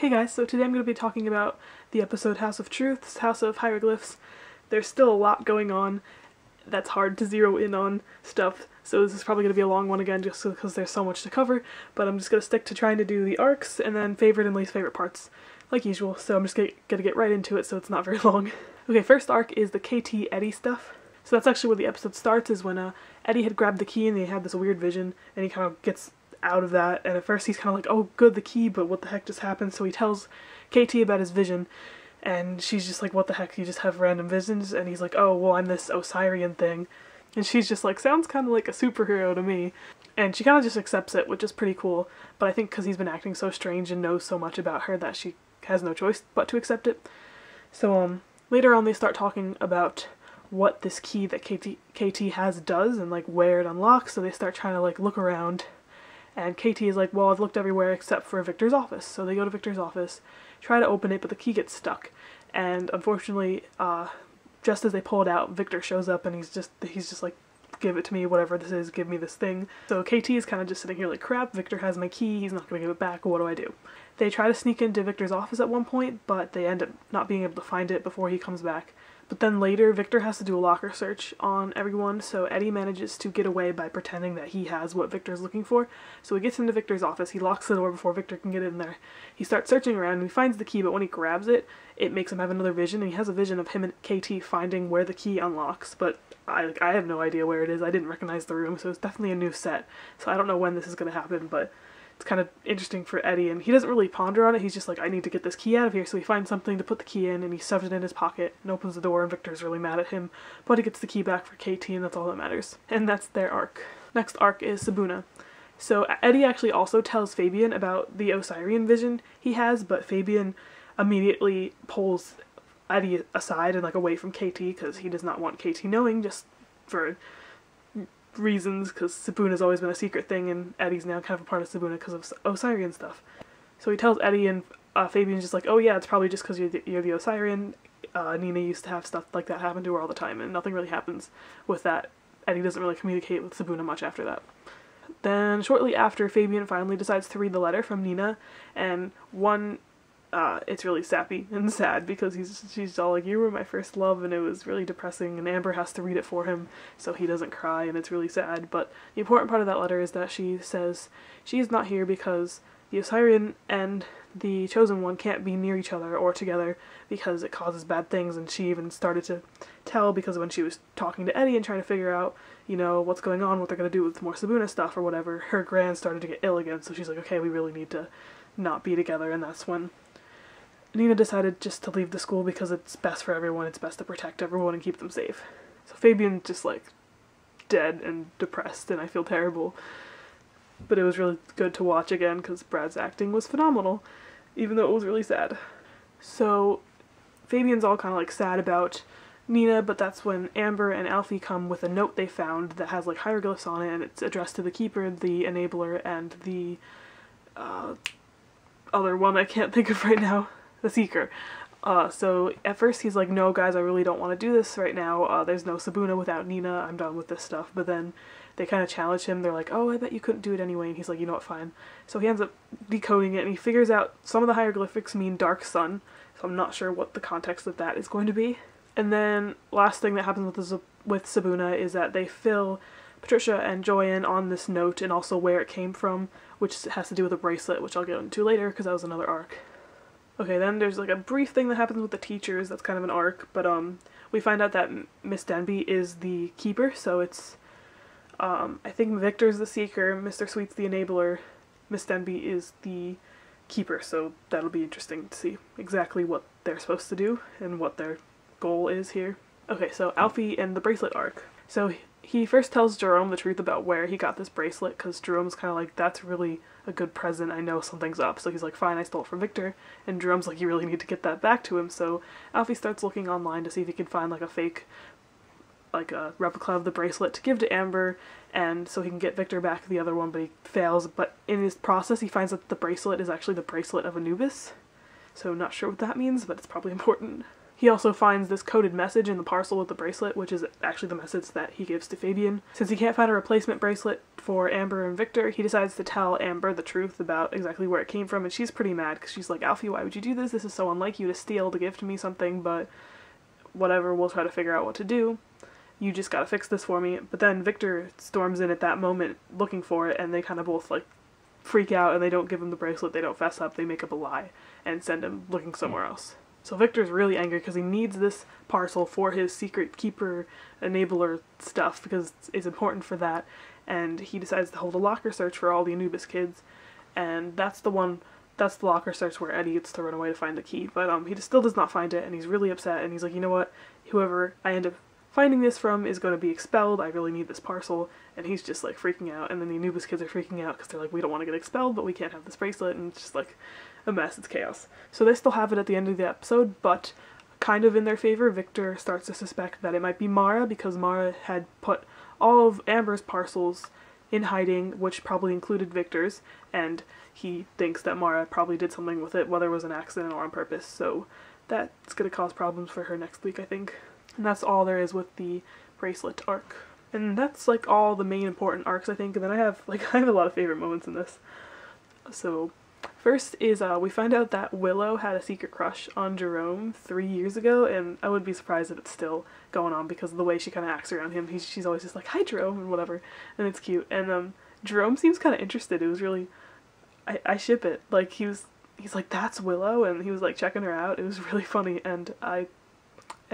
Hey guys, so today I'm going to be talking about the episode House of Truths, House of Hieroglyphs. There's still a lot going on that's hard to zero in on stuff, so this is probably going to be a long one again just because there's so much to cover, but I'm just going to stick to trying to do the arcs and then favorite and least favorite parts, like usual, so I'm just going to get right into it so it's not very long. Okay, first arc is the KT Eddie stuff. So that's actually where the episode starts, is when Eddie had grabbed the key and he had this weird vision, and he kind of gets out of that, and at first he's kind of like, oh good, the key, but what the heck just happened? So he tells KT about his vision, and she's just like, what the heck, you just have random visions? And he's like, oh well, I'm this Osirian thing, and she's just like, sounds kind of like a superhero to me, and she kind of just accepts it, which is pretty cool, but I think because he's been acting so strange and knows so much about her that she has no choice but to accept it. So later on they start talking about what this key that KT has does and like where it unlocks, so they start trying to like look around. And KT is like, well, I've looked everywhere except for Victor's office. So they go to Victor's office, try to open it, but the key gets stuck. And unfortunately, just as they pull it out, Victor shows up and he's just like, give it to me, whatever this is, give me this thing. So KT is kind of just sitting here like, crap, Victor has my key, he's not going to give it back, what do I do? They try to sneak into Victor's office at one point, but they end up not being able to find it before he comes back. But then later, Victor has to do a locker search on everyone, so Eddie manages to get away by pretending that he has what Victor's looking for. So he gets into Victor's office, he locks the door before Victor can get in there. He starts searching around and he finds the key, but when he grabs it, it makes him have another vision, and he has a vision of him and KT finding where the key unlocks, but I have no idea where it is. I didn't recognize the room, so it's definitely a new set. So I don't know when this is going to happen, but it's kind of interesting for Eddie, and he doesn't really ponder on it. He's just like, I need to get this key out of here, so he finds something to put the key in, and he shoves it in his pocket and opens the door, and Victor's really mad at him, but he gets the key back for KT, and that's all that matters. And that's their arc. Next arc is Sabuna. So Eddie actually also tells Fabian about the Osirian vision he has, but Fabian immediately pulls Eddie aside and like away from KT because he does not want KT knowing, just for reasons, because Sabuna's always been a secret thing, and Eddie's now kind of a part of Sabuna because of Osirian stuff. So he tells Eddie, and Fabian's just like, oh yeah, it's probably just because you're the Osirian. Nina used to have stuff like that happen to her all the time, and nothing really happens with that. Eddie doesn't really communicate with Sabuna much after that. Then shortly after, Fabian finally decides to read the letter from Nina, and it's really sappy and sad because she's all like, you were my first love, and it was really depressing, and Amber has to read it for him so he doesn't cry, and it's really sad. But the important part of that letter is that she says she is not here because the Osirian and the Chosen One can't be near each other or together because it causes bad things, and she even started to tell because when she was talking to Eddie and trying to figure out, you know, what's going on, what they're going to do with more Sabuna stuff or whatever, her gran started to get ill again, so she's like, okay, we really need to not be together, and that's when Nina decided just to leave the school because it's best for everyone, it's best to protect everyone and keep them safe. So Fabian's just like dead and depressed, and I feel terrible. But it was really good to watch again because Brad's acting was phenomenal, even though it was really sad. So Fabian's all kind of like sad about Nina, but that's when Amber and Alfie come with a note they found that has like hieroglyphs on it, and it's addressed to the Keeper, the Enabler, and the other one I can't think of right now. The Seeker. So at first he's like, no guys, I really don't want to do this right now, there's no Sabuna without Nina, I'm done with this stuff. But then they kind of challenge him, they're like, oh, I bet you couldn't do it anyway, and he's like, you know what, fine. So he ends up decoding it, and he figures out some of the hieroglyphics mean dark sun, so I'm not sure what the context of that is going to be. And then last thing that happens with Sabuna is that they fill Patricia and Joanne on this note, and also where it came from, which has to do with a bracelet, which I'll get into later because that was another arc. Okay, then there's like a brief thing that happens with the teachers that's kind of an arc, but we find out that Miss Denby is the Keeper, so it's I think Victor's the Seeker, Mr. Sweet's the Enabler, Miss Denby is the Keeper, so that'll be interesting to see exactly what they're supposed to do and what their goal is here. Okay, so Alfie and the bracelet arc. So he first tells Jerome the truth about where he got this bracelet, because Jerome's kind of like, that's really a good present, I know something's up. So he's like, fine, I stole it from Victor, and Jerome's like, you really need to get that back to him. So Alfie starts looking online to see if he can find like a fake, like a replica of the bracelet to give to Amber, and so he can get Victor back the other one, but he fails. But in his process he finds that the bracelet is actually the bracelet of Anubis, so not sure what that means, but it's probably important. He also finds this coded message in the parcel with the bracelet, which is actually the message that he gives to Fabian. Since he can't find a replacement bracelet for Amber and Victor, he decides to tell Amber the truth about exactly where it came from, and she's pretty mad because she's like, Alfie, why would you do this? This is so unlike you to steal to give to me something, but whatever, we'll try to figure out what to do. You just gotta fix this for me. But then Victor storms in at that moment looking for it, and they kind of both like freak out, and they don't give him the bracelet, they don't fess up, they make up a lie and send him looking somewhere else. So Victor's really angry because he needs this parcel for his secret keeper enabler stuff because it's important for that, and he decides to hold a locker search for all the Anubis kids, and that's the locker search where Eddie gets to run away to find the key, but he still does not find it, and he's really upset, and he's like, you know what, whoever I end up finding this from is going to be expelled, I really need this parcel, and he's just like freaking out, and then the Anubis kids are freaking out because they're like, we don't want to get expelled, but we can't have this bracelet, and it's just like a mess, it's chaos. So they still have it at the end of the episode, but kind of in their favor, Victor starts to suspect that it might be Mara, because Mara had put all of Amber's parcels in hiding, which probably included Victor's, and he thinks that Mara probably did something with it, whether it was an accident or on purpose, so that's going to cause problems for her next week, I think. And that's all there is with the bracelet arc. And that's like all the main important arcs, I think, and then I have a lot of favorite moments in this. So first is we find out that Willow had a secret crush on Jerome 3 years ago, and I wouldn't be surprised if it's still going on because of the way she kind of acts around him. She's always just like, hi Jerome, and whatever, and it's cute. And Jerome seems kind of interested. It was really, I ship it. Like he's like, that's Willow, and he was like checking her out. It was really funny, and I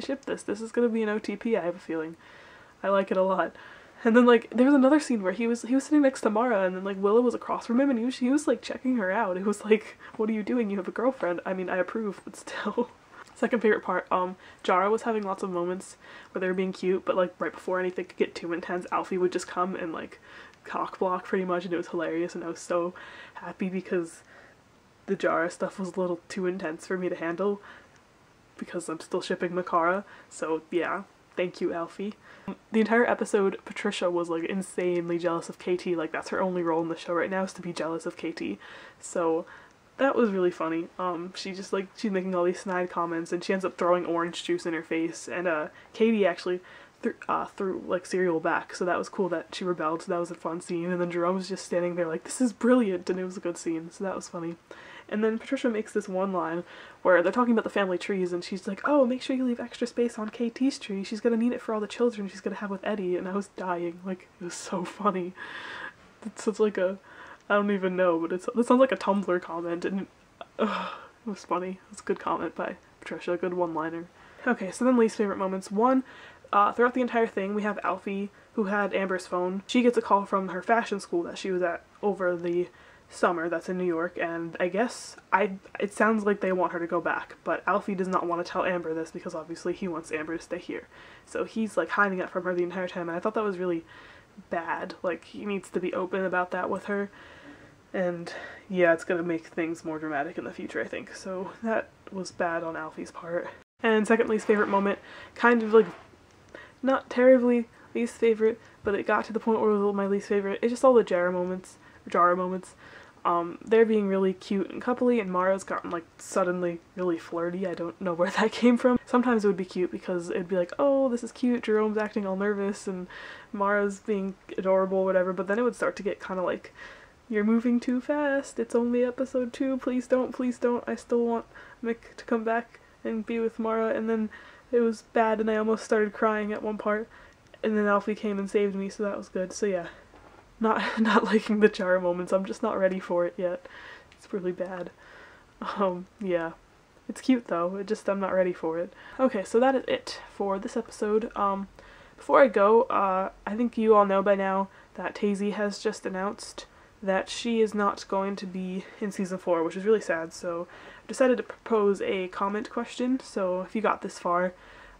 ship this. This is gonna be an OTP, I have a feeling. I like it a lot. And then like there was another scene where he was sitting next to Mara, and then like Willow was across from him, and he was like checking her out. It was like, what are you doing? You have a girlfriend. I mean, I approve, but still. Second favorite part, Jara was having lots of moments where they were being cute, but like right before anything could get too intense, Alfie would just come and like cock block pretty much, and it was hilarious, and I was so happy because the Jara stuff was a little too intense for me to handle because I'm still shipping Makara, so yeah, thank you Alfie. The entire episode, Patricia was like insanely jealous of KT, like that's her only role in the show right now is to be jealous of KT, so that was really funny. She's making all these snide comments, and she ends up throwing orange juice in her face, and Katie actually threw like cereal back, so that was cool that she rebelled, so that was a fun scene, and then Jerome was just standing there like, this is brilliant, and it was a good scene, so that was funny. And then Patricia makes this one line where they're talking about the family trees, and she's like, oh, make sure you leave extra space on KT's tree, she's gonna need it for all the children she's gonna have with Eddie, and I was dying, like, it was so funny. It's like a, I don't even know, but it sounds like a Tumblr comment, and it was funny. It's a good comment by Patricia, a good one-liner. Okay, so then least favorite moments. One, throughout the entire thing, we have Alfie, who had Amber's phone. She gets a call from her fashion school that she was at over the summer, that's in New York, and I guess it sounds like they want her to go back, but Alfie does not want to tell Amber this because obviously he wants Amber to stay here. So he's like hiding it from her the entire time, and I thought that was really bad. Like, he needs to be open about that with her, and yeah, it's gonna make things more dramatic in the future, I think. So that was bad on Alfie's part. And second least favorite moment, kind of like not terribly least favorite, but it got to the point where it was my least favorite. It's just all the Jara moments. They're being really cute and coupley, and Mara's gotten like suddenly really flirty. I don't know where that came from. Sometimes it would be cute because it'd be like, oh, this is cute, Jerome's acting all nervous and Mara's being adorable, whatever, but then it would start to get kind of like, you're moving too fast, it's only episode 2, please don't, I still want Mick to come back and be with Mara, and then it was bad and I almost started crying at one part, and then Alfie came and saved me, so that was good. So yeah. Not liking the Jara moments, I'm just not ready for it yet. It's really bad. Yeah. It's cute though, I'm not ready for it. Okay, so that is it for this episode. Before I go, I think you all know by now that Tazy has just announced that she is not going to be in season 4, which is really sad, so I decided to propose a comment question. So if you got this far,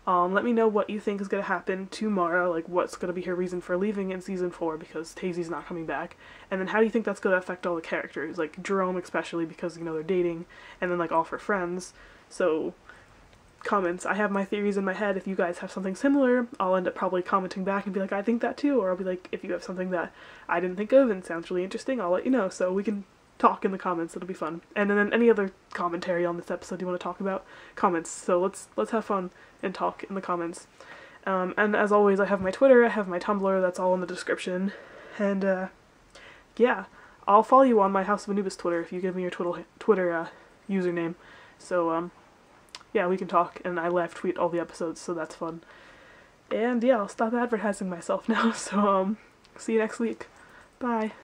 let me know what you think is going to happen to Mara, like what's going to be her reason for leaving in season 4 because Tazy's not coming back, and then how do you think that's going to affect all the characters, like Jerome especially because, you know, they're dating, and then like all of her friends. So comments, I have my theories in my head. If you guys have something similar, I'll end up probably commenting back and be like, I think that too, or I'll be like, if you have something that I didn't think of and sounds really interesting, I'll let you know, so we can talk in the comments. It'll be fun. And then any other commentary on this episode you want to talk about, comments. So let's have fun and talk in the comments. And as always, I have my Twitter, I have my Tumblr, that's all in the description. And yeah, I'll follow you on my House of Anubis Twitter if you give me your Twitter username. So yeah, we can talk, and I live tweet all the episodes, so that's fun. And yeah, I'll stop advertising myself now, so see you next week. Bye.